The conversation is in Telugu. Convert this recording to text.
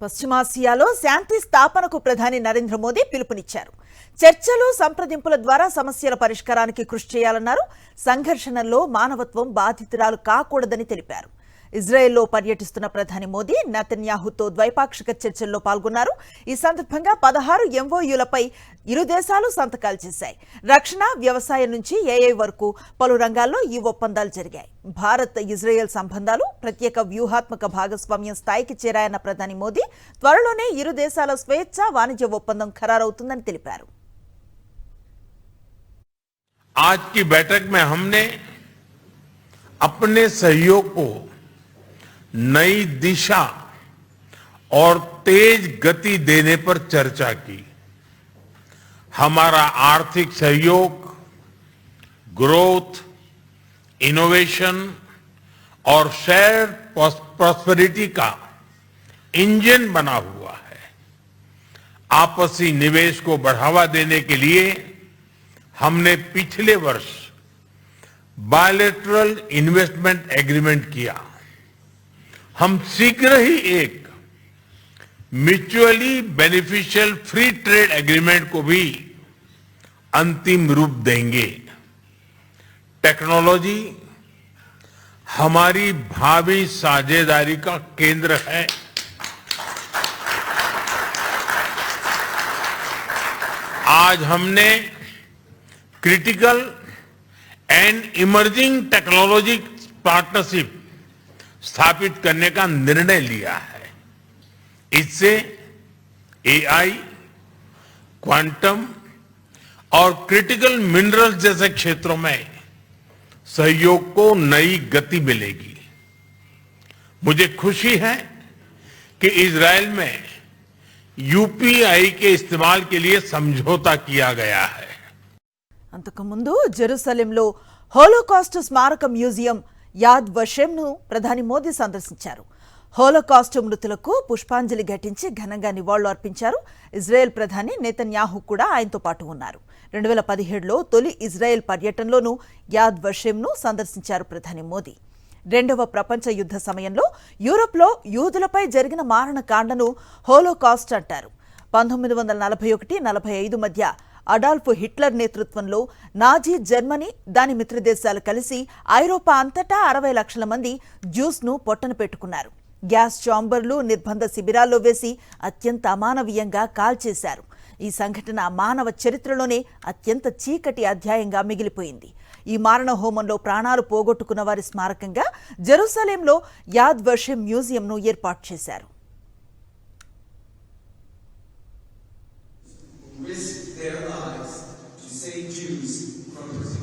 పశ్చిమాసియాలో శాంతి స్థాపనకు ప్రధాని నరేంద్ర మోదీ పిలుపునిచ్చారు. చర్చలు సంప్రదింపుల ద్వారా సమస్యల పరిష్కారానికి కృషి చేయాలన్నారు. సంఘర్షణల్లో మానవత్వం బాధితురాలు కాకూడదని తెలిపారు. ఇజ్రాయెల్లో పర్యటిస్తున్న ప్రధాని మోదీ నెతన్యాహుతో ద్వైపాక్షిక చర్చల్లో పాల్గొన్నారు. ఈ సందర్భంగా 16 MOUలపై ఇరు దేశాలు సంతకాలు చేశాయి. రక్షణ, వ్యవసాయం నుంచి ఏఐ వరకు పలు రంగాల్లో ఈ ఒప్పందాలు జరిగాయి. భారత్ ఇజ్రాయెల్ సంబంధాలు ప్రత్యేక వ్యూహాత్మక భాగస్వామ్యం స్థాయికి చేరాయన్న ప్రధాని మోదీ త్వరలోనే ఇరు దేశాల స్వేచ్ఛ వాణిజ్య ఒప్పందం ఖరారవుతుందని తెలిపారు. आज की बैठक में हमने अपने सहयोग को नई दिशा और तेज गति देने पर चर्चा की। हमारा आर्थिक सहयोग ग्रोथ, इनोवेशन और शेयर प्रॉस्पेरिटी का इंजन बना हुआ है। आपसी निवेश को बढ़ावा देने के लिए हमने पिछले वर्ष बायलैटरल इन्वेस्टमेंट एग्रीमेंट किया। हम शीघ्र ही एक mutually beneficial free trade agreement को भी अंतिम रूप देंगे। टेक्नोलॉजी हमारी भावी साझेदारी का केंद्र है। आज हमने critical and emerging technology partnership स्थापित करने का निर्णय लिया है। इससे एआई, क्वांटम और क्रिटिकल मिनरल्स जैसे क्षेत्रों में सहयोग को नई गति मिलेगी। मुझे खुशी है कि इजरायल में यूपीआई के इस्तेमाल के लिए समझौता किया गया है। అంతకుముందు జెరూసలేంలో హోలోకాస్ట్ స్మారక మ్యూజియం యాద్ వషెంను ప్రధాని మోదీ సందర్శించారు. హోలోకాస్ట్ మృతులకు పుష్పాంజలి ఘటించి ఘనంగా నివాళులు అర్పించారు. ఇజ్రాయెల్ ప్రధాని నెతన్యాహు కూడా ఆయనతో పాటు ఉన్నారు. 2017లో తొలి ఇజ్రాయెల్ పర్యటనలోనూ యాద్ వషెంను సందర్శించారు ప్రధాని మోదీ. రెండవ ప్రపంచ యుద్ధ సమయంలో యూరోప్లో యూదులపై జరిగిన మారణకాండను హోలోకాస్ట్ అంటారు. 1941-45 మధ్య అడాల్ఫ్ హిట్లర్ నేతృత్వంలో నాజీ జర్మనీ, దాని మిత్రదేశాలు కలిసి ఐరోపా అంతటా 60 లక్షల మంది జ్యూస్ను పొట్టన పెట్టుకున్నారు. గ్యాస్ చాంబర్లు, నిర్బంధ శిబిరాల్లో వేసి అత్యంత అమానవీయంగా కాల్చేశారు. ఈ సంఘటన మానవ చరిత్రలోనే అత్యంత చీకటి అధ్యాయంగా మిగిలిపోయింది. ఈ మారణ హోమంలో ప్రాణాలు పోగొట్టుకున్న వారి స్మారకంగా జెరూసలేంలో యాద్ వషెం మ్యూజియంను ఏర్పాటు చేశారు. Risk their lives to save Jews from persecution.